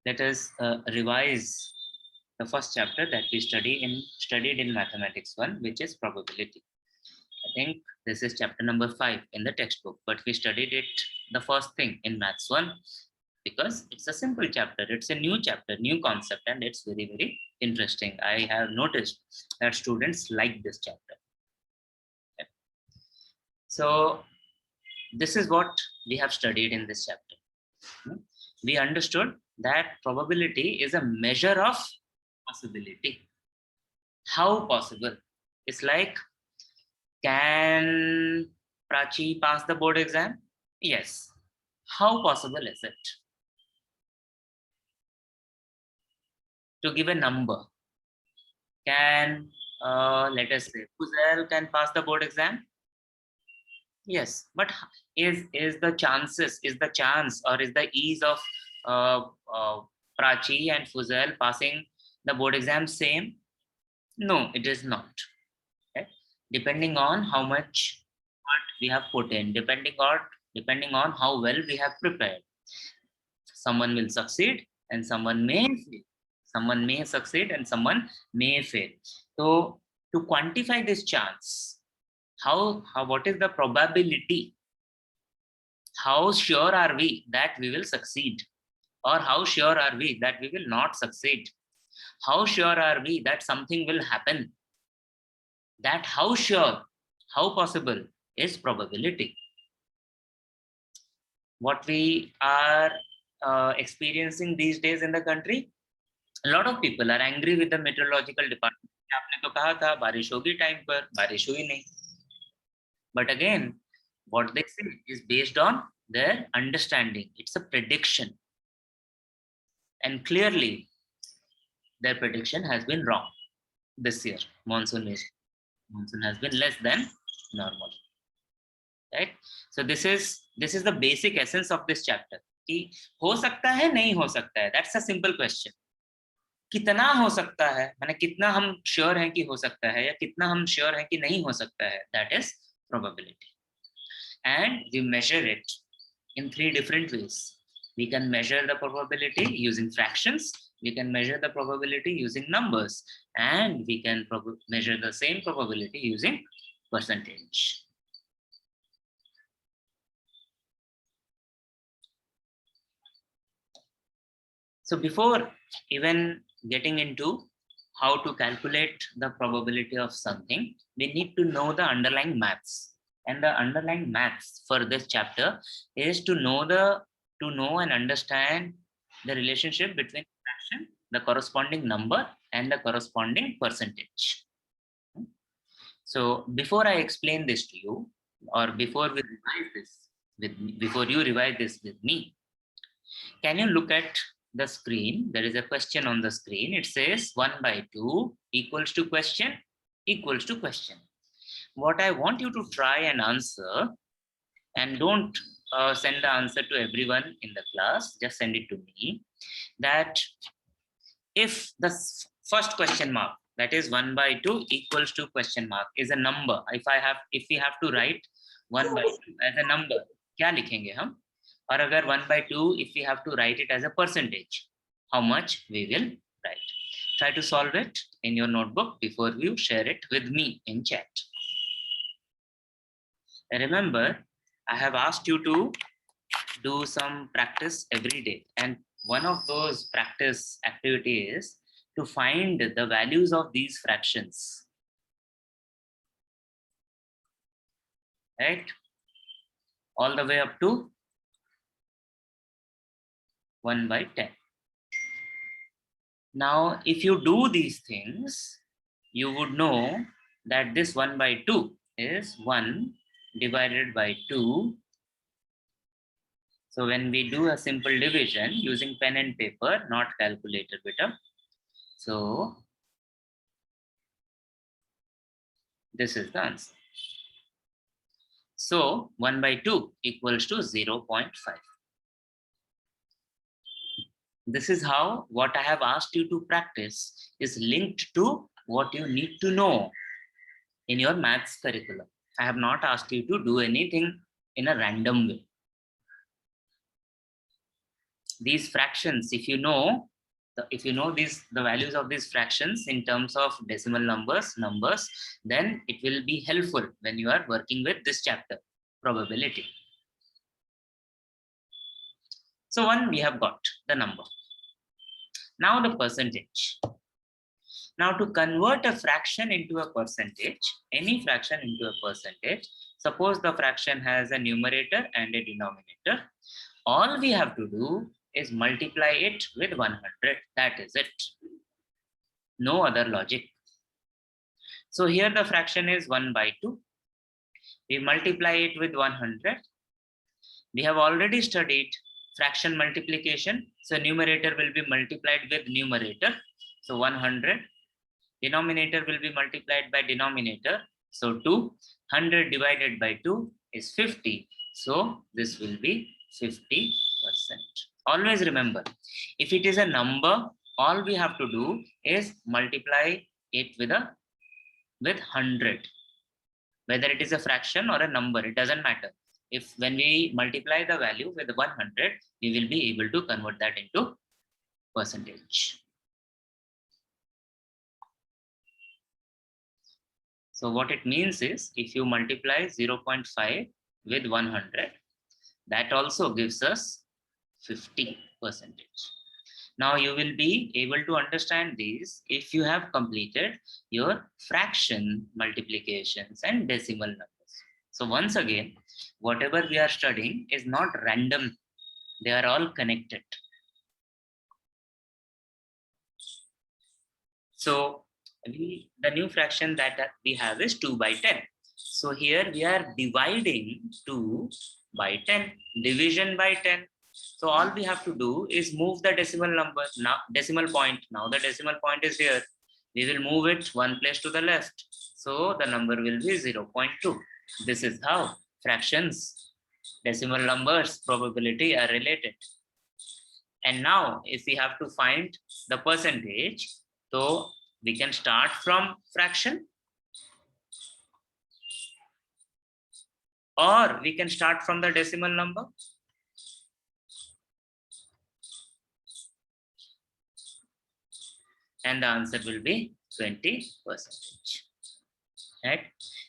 let us revise the first chapter that we studied in Mathematics 1, which is probability. I think this is chapter number 5 in the textbook, but we studied it the first thing in Maths 1 because it's a simple chapter. It's a new chapter, new concept, and it's very, very interesting. I have noticed that students like this chapter. Okay. So this is what we have studied in this chapter. We understood that probability is a measure of possibility. How possible? It's like, can Prachi pass the board exam? Yes. How possible is it? To give a number, can let us say Fuzel can pass the board exam? Yes, but is the chance or is the ease of Prachi and Fuzel passing the board exam same? No, it is not. Okay? Depending on how much we have put in, depending on how well we have prepared, someone will succeed and someone may fail. Someone may succeed and someone may fail. So to quantify this chance, what is the probability? How sure are we that we will succeed? Or how sure are we that we will not succeed? How sure are we that something will happen? That how sure, how possible is probability. What we are experiencing these days in the country, a lot of people are angry with the meteorological department. आपने तो कहा था बारिश होगी time पर, बारिश हुई नहीं. But again, what they say is based on their understanding. It's a prediction. And clearly, their prediction has been wrong this year. Monsoon has been less than normal. Right? So this is the basic essence of this chapter. कि हो सकता है, नहीं हो सकता है. That's a simple question. कितना हो सकता है, माने कितना हम श्योर हैं कि हो सकता है या कितना हम श्योर हैं कि नहीं हो सकता है. That is probability. And we measure it in 3 different ways. We can measure the probability using fractions, we can measure the probability using numbers, and we can measure the same probability using percentage. So before even getting into how to calculate the probability of something, we need to know the underlying maths. And the underlying maths for this chapter is to know and understand the relationship between fraction, the corresponding number, and the corresponding percentage. So before I explain this to you, or before we revise this before you revise this with me, can you look at the screen? There is a question on the screen. It says 1/2 equals to question equals to question. What I want you to try and answer, and don't send the answer to everyone in the class, just send it to me, that if the first question mark, that is 1/2 equals to question mark, is a number, if we have to write 1/2 as a number, क्या लिखेंगे हम? Or agar 1/2 if we have to write it as a percentage, how much we will write? Try to solve it in your notebook before you share it with me in chat. Remember, I have asked you to do some practice every day, and one of those practice activities is to find the values of these fractions. Right? All the way up to 1/10. Now, if you do these things, you would know that this 1/2 is 1 divided by 2. So when we do a simple division using pen and paper, not calculator beta. So this is the answer. So 1/2 equals to 0.5. This is how what I have asked you to practice is linked to what you need to know in your maths curriculum. I have not asked you to do anything in a random way. these fractions, if you know the values of these fractions in terms of decimal numbers, then it will be helpful when you are working with this chapter, probability. So one, we have got the number. Now the percentage. Now to convert a fraction into a percentage, any fraction into a percentage, suppose the fraction has a numerator and a denominator, all we have to do is multiply it with 100. That is it. No other logic. So here the fraction is 1/2. We multiply it with 100. We have already studied fraction multiplication. So numerator will be multiplied with numerator. So 100. Denominator will be multiplied by denominator. So 2. 100 divided by 2 is 50. So this will be 50%. Always remember, if it is a number, all we have to do is multiply it with 100. Whether it is a fraction or a number, it doesn't matter. If when we multiply the value with 100, we will be able to convert that into percentage. So what it means is, if you multiply 0.5 with 100, that also gives us 50%. Now you will be able to understand these if you have completed your fraction multiplications and decimal numbers. So once again, whatever we are studying is not random. They are all connected. So the new fraction that we have is 2/10. So here we are dividing 2 by 10, division by 10. So all we have to do is move the decimal number, now decimal point. Now the decimal point is here. We will move it one place to the left. So the number will be 0.2. This is how fractions, decimal numbers, probability are related. And now if we have to find the percentage, so we can start from fraction, or we can start from the decimal number. And the answer will be 20%. Right?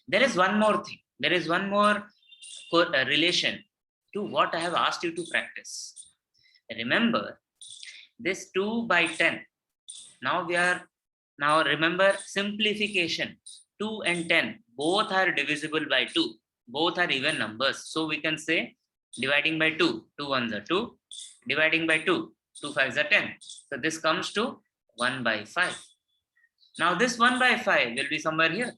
There is one more thing. There is one more relation to what I have asked you to practice. Remember this 2/10. Now remember simplification. 2 and 10 both are divisible by 2. Both are even numbers. So we can say dividing by 2. 2 ones are 2. Dividing by 2. 2 5s are 10. So this comes to 1/5. Now this 1/5 will be somewhere here.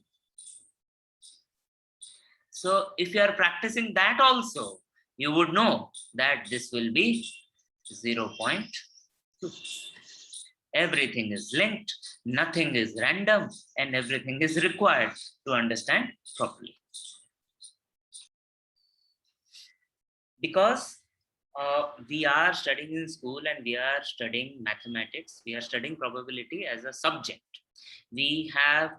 So if you are practicing that also, you would know that this will be 0.2. Everything is linked, nothing is random, and everything is required to understand properly. Because we are studying in school and we are studying mathematics, we are studying probability as a subject. We have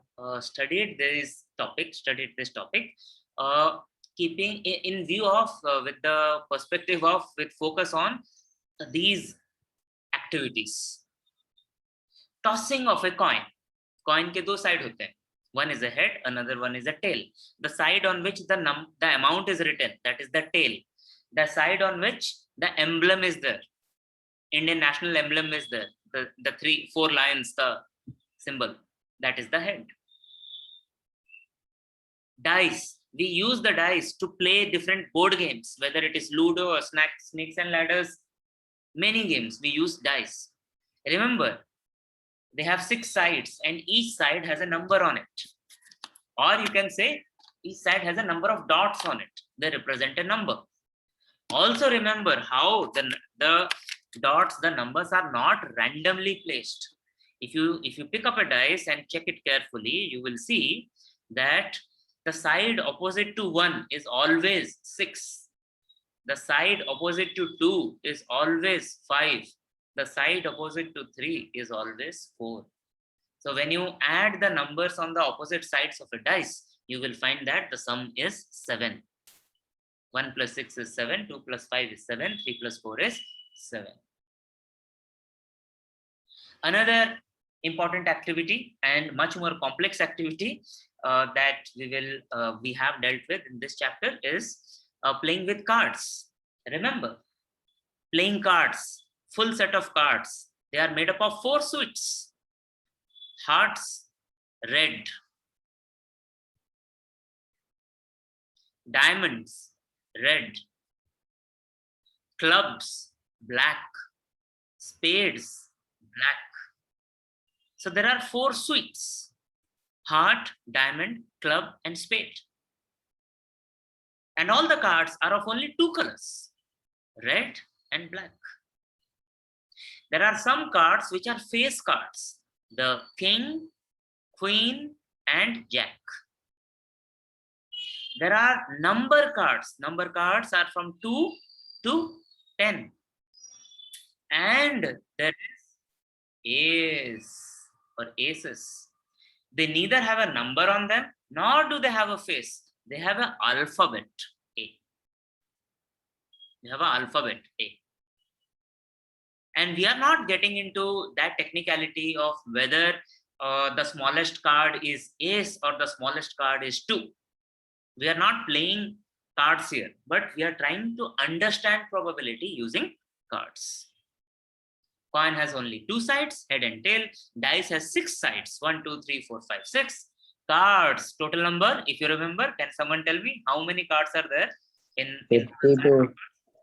studied this topic, keeping in view of, with the perspective of, with focus on these activities. Tossing of a coin. Coin के दो side होते हैं. One is a head, another one is a tail. The side on which the amount is written, that is the tail. The side on which the emblem is there, Indian national emblem is there, the 4 lions, the symbol, that is the head. Dice. We use the dice to play different board games, whether it is Ludo or Snakes and Ladders. Many games we use dice. Remember, they have 6 sides and each side has a number on it. Or you can say each side has a number of dots on it. They represent a number. Also remember how the dots, the numbers are not randomly placed. If you pick up a dice and check it carefully, you will see that the side opposite to 1 is always 6. The side opposite to 2 is always 5. The side opposite to 3 is always 4. So when you add the numbers on the opposite sides of a dice, you will find that the sum is 7. 1 plus 6 is 7, 2 plus 5 is 7, 3 plus 4 is 7. Another important activity and much more complex activity that we have dealt with in this chapter is playing with cards. Remember, playing cards, full set of cards. They are made up of 4 suites. Hearts, red. Diamonds, red. Clubs, black. Spades, black. So there are 4 suites: heart, diamond, club, and spade. And all the cards are of only 2 colors, red and black. There are some cards which are face cards: the king, queen, and jack. There are number cards. Number cards are from 2 to 10. And there is ace or aces. They neither have a number on them, nor do they have a face. They have an alphabet A. They have an alphabet A. And we are not getting into that technicality of whether the smallest card is ace or the smallest card is 2. We are not playing cards here, but we are trying to understand probability using cards. Coin has only 2 sides, head and tail. Dice has 6 sides, 1, 2, 3, 4, 5, 6. Cards, total number, if you remember, can someone tell me how many cards are there in 52.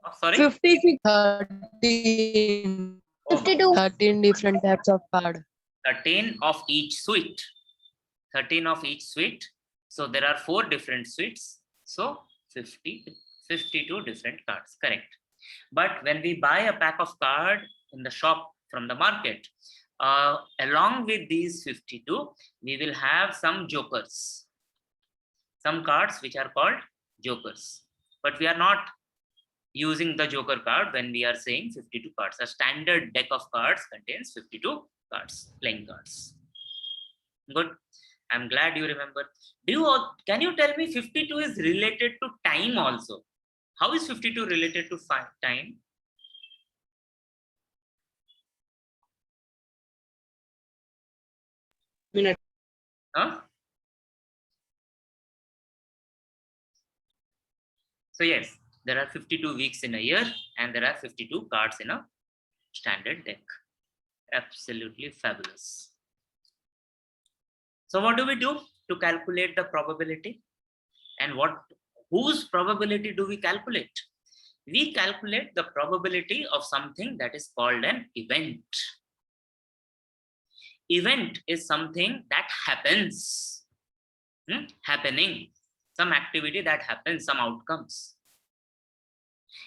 Oh, sorry? 56. 13. Oh, 52. 13 different types of card. 13 of each suite. 13 of each suite. So there are 4 different suites. So 52 different cards, correct. But when we buy a pack of cards in the shop from the market, along with these 52, we will have some jokers. Some cards which are called jokers. But we are not using the joker card when we are saying 52 cards. A standard deck of cards contains 52 cards, playing cards. Good. I'm glad you remember. Can you tell me 52 is related to time also? How is 52 related to time? Minute. Huh? So yes, there are 52 weeks in a year and there are 52 cards in a standard deck. Absolutely fabulous. So what do we do to calculate the probability? And whose probability do we calculate? We calculate the probability of something that is called an event. Event is something that happens. Happening. Some activity that happens, some outcomes.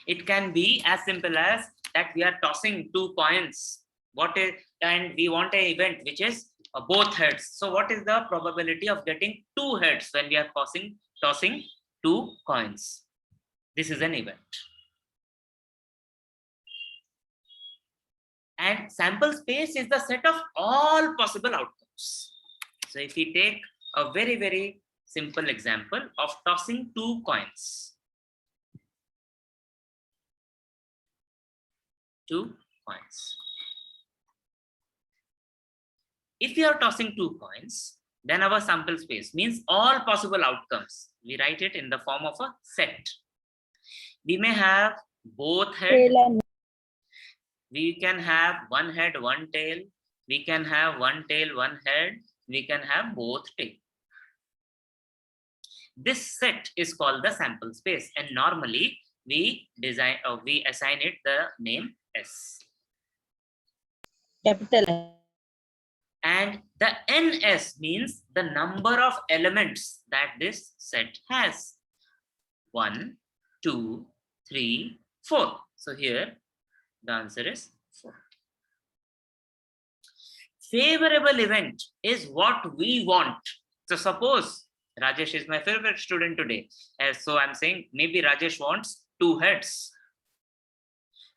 It can be as simple as that we are tossing 2 coins. And we want an event which is both heads. So what is the probability of getting 2 heads when we are tossing 2 coins? This is an event. And sample space is the set of all possible outcomes. So if we take a very, very simple example of tossing 2 coins. 2 coins. If we are tossing 2 coins, then our sample space means all possible outcomes. We write it in the form of a set. We may have both heads. We can have 1 head, 1 tail. We can have 1 tail, 1 head. We can have both tails. This set is called the sample space, and normally we assign it the name S. Capital S. And the NS means the number of elements that this set has. 1, 2, 3, 4. So here the answer is 4. Favorable event is what we want. So suppose Rajesh is my favorite student today. So I'm saying maybe Rajesh wants 2 heads.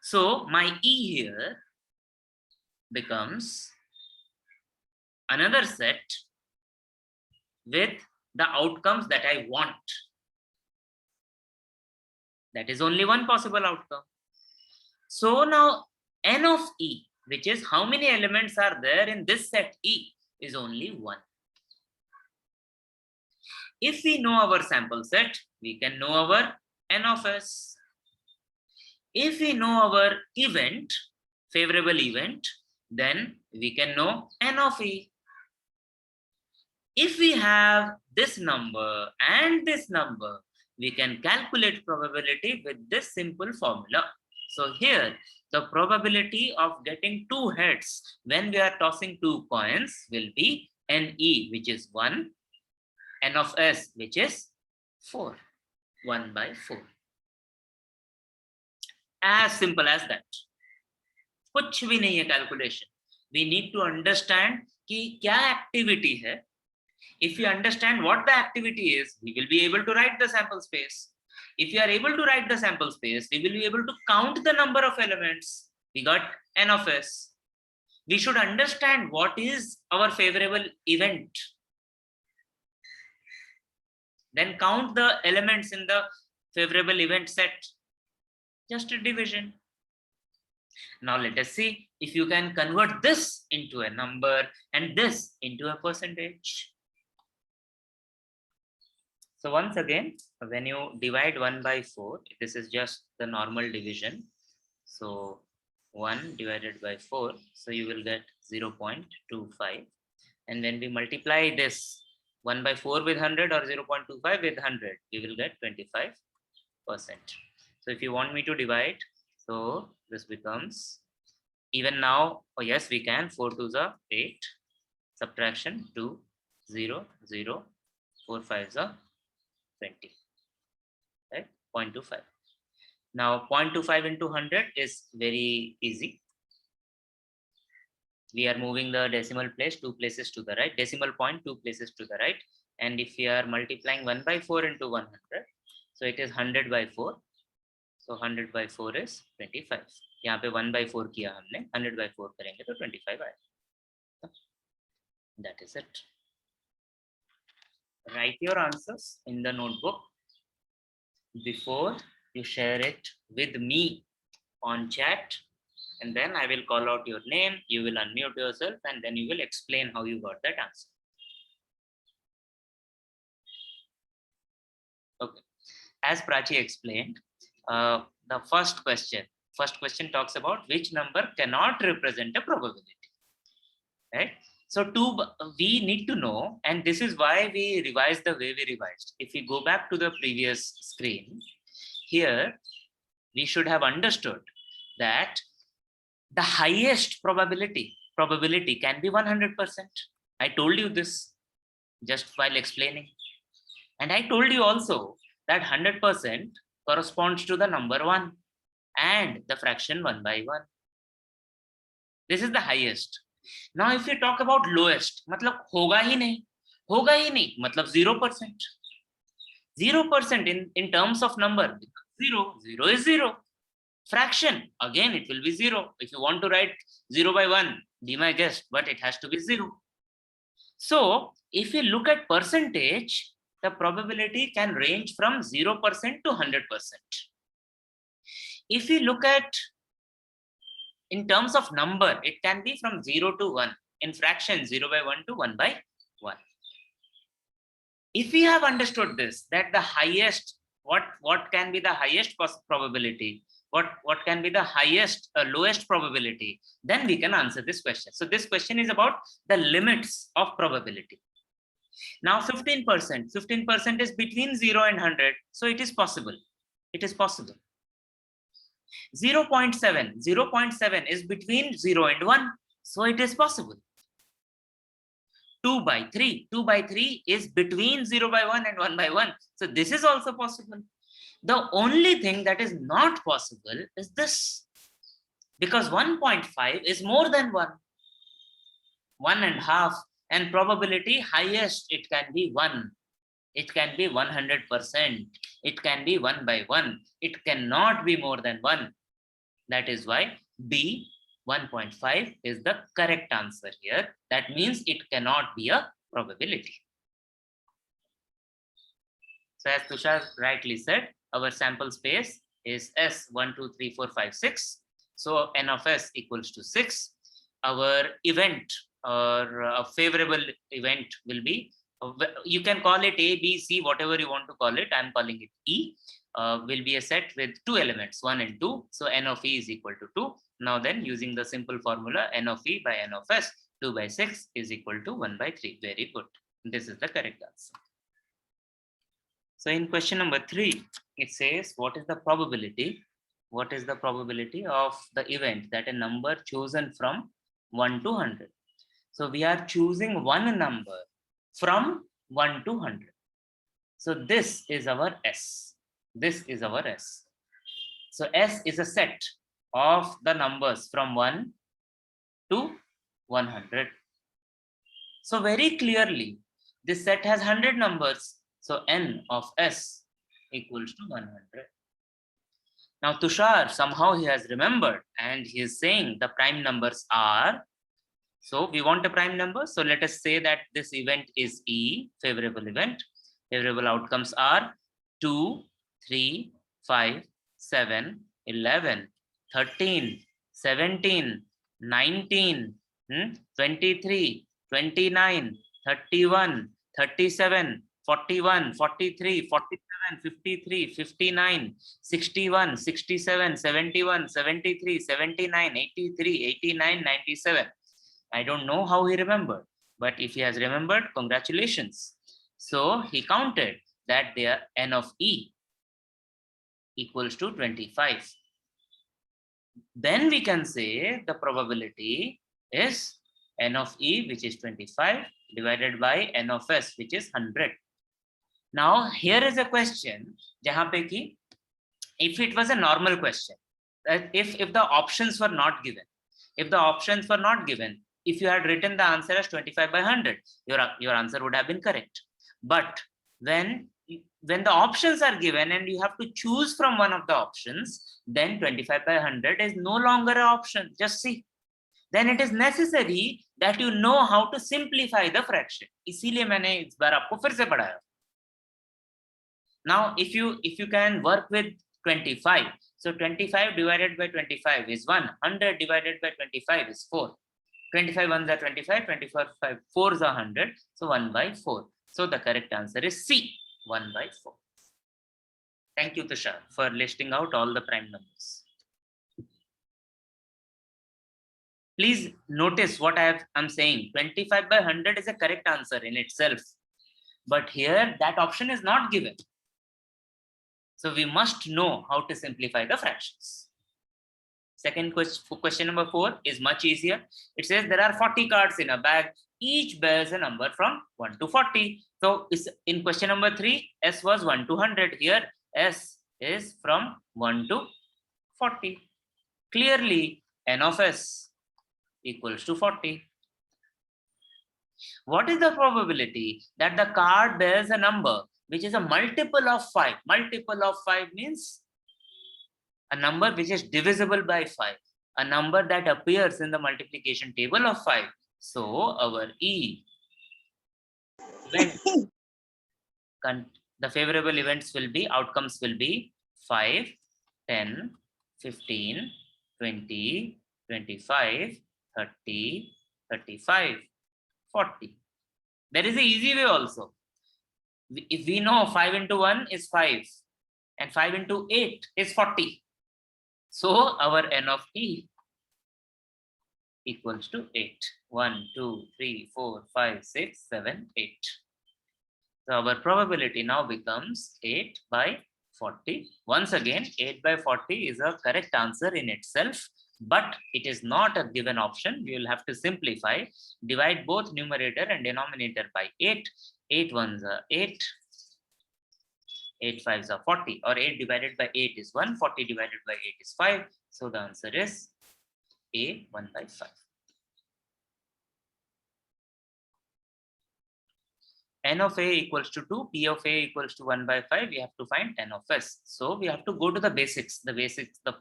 So my E here becomes another set with the outcomes that I want. That is only one possible outcome. So now N of E which is how many elements are there in this set E, is only 1. If we know our sample set, we can know our N of S. If we know our event, favorable event, then we can know N of E. If we have this number and this number, we can calculate probability with this simple formula. So here, the probability of getting 2 heads when we are tossing 2 coins will be NE, which is 1, N of S, which is 4, 1 by 4. As simple as that. कुछ भी नहीं है calculation. We need to understand कि क्या activity है. If you understand what the activity is, we will be able to write the sample space. If you are able to write the sample space, we will be able to count the number of elements. We got N of S. We should understand what is our favorable event. Then count the elements in the favorable event set. Just a division. Now let us see if you can convert this into a number and this into a percentage. So once again, when you divide 1 by 4, this is just the normal division. So 1 divided by 4, so you will get 0.25. And when we multiply this 1 by 4 with 100 or 0.25 with 100, we will get 25%. So if you want me to divide, so this becomes, even now, oh yes, we can, 4 to the 8, subtraction 2, 0, 0, 4 5 are 20, right? 0.25. Now 0.25 into 100 is very easy. We are moving the decimal place 2 places to the right, decimal point 2 places to the right. And if we are multiplying 1 by 4 into 100, so it is 100 by 4. So 100 by 4 is 25. यहाँ पे 1 by 4 किया हमने, 100 by 4 करेंगे तो 25 आएगा. That is it. Write your answers in the notebook before you share it with me on chat, and then I will call out your name, you will unmute yourself, and then you will explain how you got that answer. Okay. As Prachi explained, the first question talks about which number cannot represent a probability, right? So we need to know, and this is why we revised the way we revised. If we go back to the previous screen, here we should have understood that the highest probability can be 100%. I told you this just while explaining. And I told you also that 100% corresponds to the number 1 and the fraction 1 by 1. This is the highest. Now if we talk about lowest, मतलब होगा ही नहीं, मतलब 0%. 0% in terms of number, 0 is 0. Fraction, again it will be 0. If you want to write 0 by 1, be my guest, but it has to be 0. So if we look at percentage, the probability can range from 0% to 100%. If we look at in terms of number, it can be from 0 to 1. In fraction, 0 by 1 to 1 by 1. If we have understood this, that the highest, what can be the highest probability, what can be the highest lowest probability, then we can answer this question. So this question is about the limits of probability. Now 15% is between 0 and 100, so it is possible. 0.7 is between 0 and 1, so it is possible. 2 by 3 is between 0 by 1 and 1 by 1, so this is also possible. The only thing that is not possible is this, because 1.5 is more than 1.5, and probability highest, it can be 1. It can be 100%. It can be 1 by 1. It cannot be more than 1. That is why B, 1.5 is the correct answer here. That means it cannot be a probability. So as Tushar rightly said, our sample space is S 1, 2, 3, 4, 5, 6. So n of s equals to 6. Our event or a favorable event will be, you can call it A, B, C, whatever you want to call it. I'm calling it E. Will be a set with two elements, 1 and 2. So n of E is equal to 2. Now then, using the simple formula, n of E by n of s, 2 by 6 is equal to 1 by 3. Very good. This is the correct answer. So in question number 3, it says, what is the probability? What is the probability of the event that a number chosen from 1 to 100? So we are choosing one number from 1 to 100. So this is our S. This is our S. So S is a set of the numbers from 1 to 100. So very clearly, this set has 100 numbers. So n of S equals to 100. Now Tushar, somehow he has remembered and he is saying the prime numbers are, so we want a prime number. So let us say that this event is E, favorable event. Favorable outcomes are 2, 3, 5, 7, 11, 13, 17, 19, 23, 29, 31, 37, 41, 43, 47, 53, 59, 61, 67, 71, 73, 79, 83, 89, 97. I don't know how he remembered, but if he has remembered, congratulations. So he counted that their n of E equals to 25. Then we can say the probability is n of E, which is 25, divided by n of S, which is 100. Now here is a question, jahan pe ki, if it was a normal question, if the options were not given, if you had written the answer as 25 by 100, your answer would have been correct. But when the options are given and you have to choose from one of the options, then 25 by 100 is no longer an option. Just see. Then it is necessary that you know how to simplify the fraction. इसीलिए मैंने इस बार आपको फिर से पढ़ाया. Now, if you can work with 25, so 25 divided by 25 is 1, 100 divided by 25 is 4. 25 ones are 25, 25 4s are 100, so 1 by 4. So the correct answer is C, 1 by 4. Thank you, Tushar, for listing out all the prime numbers. Please notice what I'm saying. 25 by 100 is a correct answer in itself. But here, that option is not given. So we must know how to simplify the fractions. Second question number 4 is much easier. It says there are 40 cards in a bag. Each bears a number from 1 to 40. So in question number 3, S was 1 to 100. Here, S is from 1 to 40. Clearly, n of S equals to 40. What is the probability that the card bears a number which is a multiple of 5? Multiple of 5 means a number which is divisible by 5, a number that appears in the multiplication table of 5. So our E, the favorable events will be, outcomes will be 5, 10, 15, 20, 25, 30, 35, 40. There is an easy way also. If we know 5 into 1 is 5 and 5 into 8 is 40. So our n of E equals to 8. 1, 2, 3, 4, 5, 6, 7, 8. So our probability now becomes 8 by 40. Once again, 8 by 40 is a correct answer in itself, but it is not a given option. We will have to simplify. Divide both numerator and denominator by 8. 8 ones are 8. 8 fives are 40, or 8 divided by 8 is 1. 40 divided by 8 is 5. So the answer is A, 1 by 5. N of A equals to 2, P of A equals to 1 by 5. We have to find n of S. So we have to go to the basics. The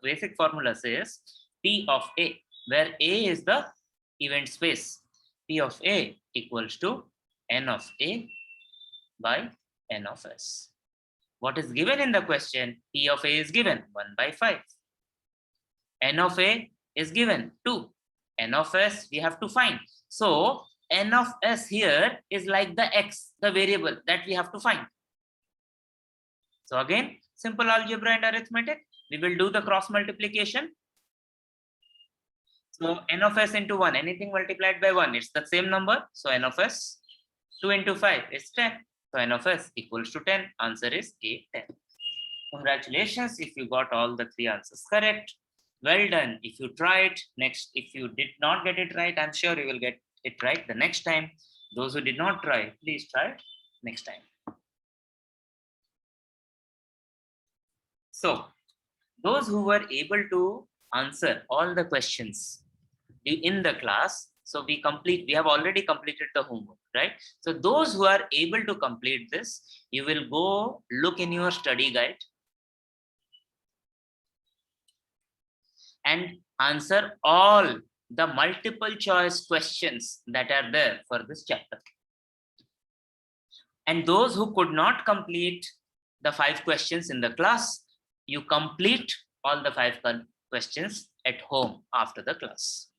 basic formula says P of A, where A is the event space. P of A equals to n of A by n of S. What is given in the question? P of A is given 1 by 5. N of A is given 2. N of S we have to find. So N of S here is like the X, the variable that we have to find. So again, simple algebra and arithmetic, we will do the cross multiplication. So N of S into 1, anything multiplied by 1, it's the same number. So N of S, 2 into 5 is 10. So N of S equals to 10. Answer is A, 10. Congratulations if you got all the 3 answers correct. Well done. If you tried, next, if you did not get it right, I'm sure you will get it right the next time. Those who did not try, please try it next time. So, those who were able to answer all the questions in the class, so we have already completed the homework, right? So those who are able to complete this, you will go look in your study guide and answer all the multiple choice questions that are there for this chapter. And those who could not complete the 5 questions in the class, you complete all the 5 questions at home after the class.